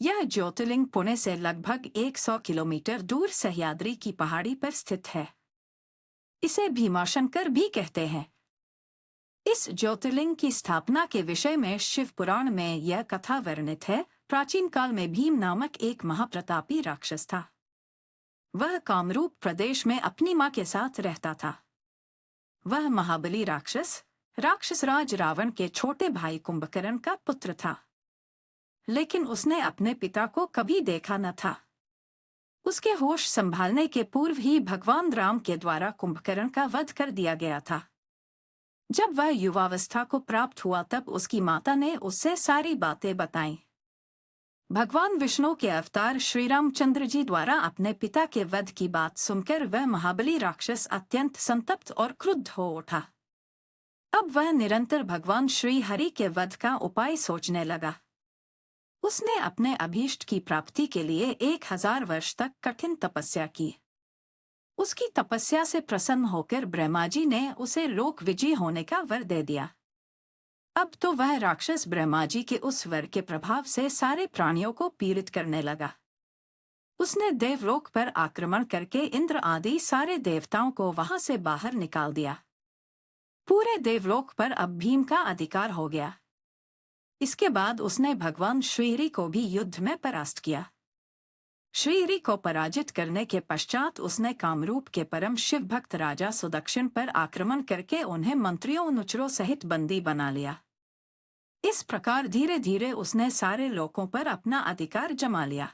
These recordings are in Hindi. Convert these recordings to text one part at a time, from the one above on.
यह ज्योतिर्लिंग पुणे से लगभग 100 किलोमीटर दूर सह्याद्री की पहाड़ी पर स्थित है। इसे भीमाशंकर भी कहते हैं। इस ज्योतिर्लिंग की स्थापना के विषय में शिव पुराण में यह कथा वर्णित है। प्राचीन काल में भीम नामक एक महाप्रतापी राक्षस था। वह कामरूप प्रदेश में अपनी मां के साथ रहता था। वह महाबली राक्षसराज रावण के छोटे भाई कुंभकर्ण का पुत्र था, लेकिन उसने अपने पिता को कभी देखा न था। उसके होश संभालने के पूर्व ही भगवान राम के द्वारा कुंभकर्ण का वध कर दिया गया था। जब वह युवावस्था को प्राप्त हुआ तब उसकी माता ने उससे सारी बातें बताईं। भगवान विष्णु के अवतार श्री रामचंद्र जी द्वारा अपने पिता के वध की बात सुनकर वह महाबली राक्षस अत्यंत संतप्त और क्रुद्ध हो उठा। अब वह निरंतर भगवान श्री हरि के वध का उपाय सोचने लगा। उसने अपने अभीष्ट की प्राप्ति के लिए 1000 वर्ष तक कठिन तपस्या की। उसकी तपस्या से प्रसन्न होकर ब्रह्मा जी ने उसे लोक विजयी होने का वर दे दिया। अब तो वह राक्षस ब्रह्मा जी के उस वर के प्रभाव से सारे प्राणियों को पीड़ित करने लगा। उसने देवलोक पर आक्रमण करके इंद्र आदि सारे देवताओं को वहां से बाहर निकाल दिया। पूरे देवलोक पर अब भीम का अधिकार हो गया। इसके बाद उसने भगवान श्रीहरि को भी युद्ध में परास्त किया। श्रीहरि को पराजित करने के पश्चात उसने कामरूप के परम शिव भक्त राजा सुदक्षिण पर आक्रमण करके उन्हें मंत्रियों अनुचरों सहित बंदी बना लिया। इस प्रकार धीरे धीरे उसने सारे लोकों पर अपना अधिकार जमा लिया।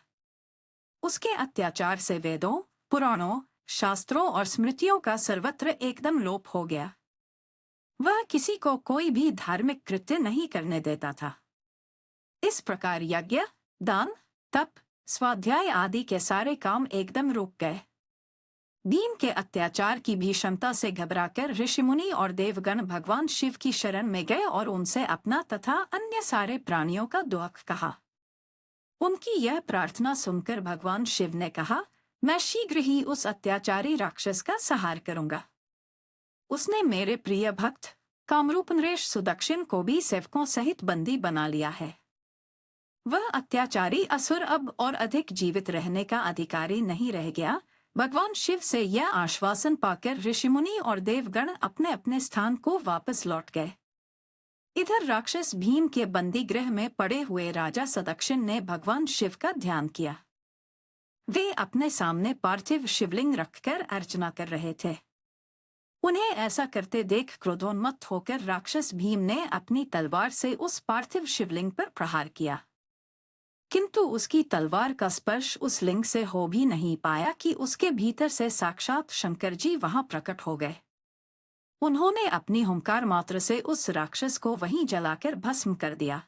उसके अत्याचार से वेदों, पुराणों, शास्त्रों और स्मृतियों का सर्वत्र एकदम लोप हो गया। वह किसी को कोई भी धार्मिक कृत्य नहीं करने देता था। इस प्रकार यज्ञ, दान, तप, स्वाध्याय आदि के सारे काम एकदम रुक गए। भीम के अत्याचार की भीषणता से घबराकर ऋषिमुनि और देवगण भगवान शिव की शरण में गए और उनसे अपना तथा अन्य सारे प्राणियों का दुख कहा। उनकी यह प्रार्थना सुनकर भगवान शिव ने कहा, मैं शीघ्र ही उस अत्याचारी राक्षस का संहार करूंगा। उसने मेरे प्रिय भक्त कामरूप नरेश सुदक्षिण को भी सेवकों सहित बंदी बना लिया है। वह अत्याचारी असुर अब और अधिक जीवित रहने का अधिकारी नहीं रह गया। भगवान शिव से यह आश्वासन पाकर ऋषिमुनि और देवगण अपने अपने स्थान को वापस लौट गए। इधर राक्षस भीम के बंदी गृह में पड़े हुए राजा सुदक्षिण ने भगवान शिव का ध्यान किया। वे अपने सामने पार्थिव शिवलिंग रखकर अर्चना कर रहे थे। उन्हें ऐसा करते देख क्रोधोन्मत्त होकर राक्षस भीम ने अपनी तलवार से उस पार्थिव शिवलिंग पर प्रहार किया, किंतु उसकी तलवार का स्पर्श उस लिंग से हो भी नहीं पाया कि उसके भीतर से साक्षात शंकर जी वहां प्रकट हो गए। उन्होंने अपनी हुंकार मात्र से उस राक्षस को वहीं जलाकर भस्म कर दिया।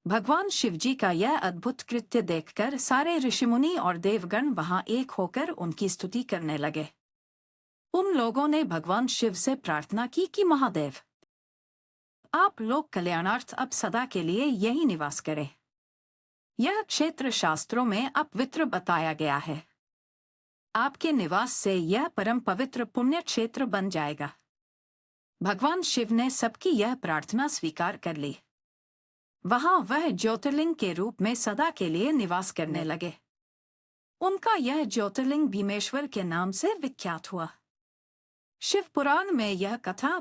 भगवान शिवजी का यह अद्भुत कृत्य देखकर सारे ऋषिमुनि और देवगण वहां एक होकर उनकी स्तुति करने लगे। उन लोगों ने भगवान शिव से प्रार्थना की कि महादेव, आप लोक कल्याणार्थ अब सदा के लिए यही निवास करें। यह क्षेत्र शास्त्रों में अपवित्र बताया गया है। आपके निवास से यह परम पवित्र पुण्य क्षेत्र बन जाएगा। भगवान शिव ने सबकी यह प्रार्थना स्वीकार कर ली। वहां वह ज्योतिर्लिंग के रूप में सदा के लिए निवास करने लगे। उनका यह ज्योतिर्लिंग भीमेश्वर के नाम से विख्यात हुआ। शिव पुराण में यह कथा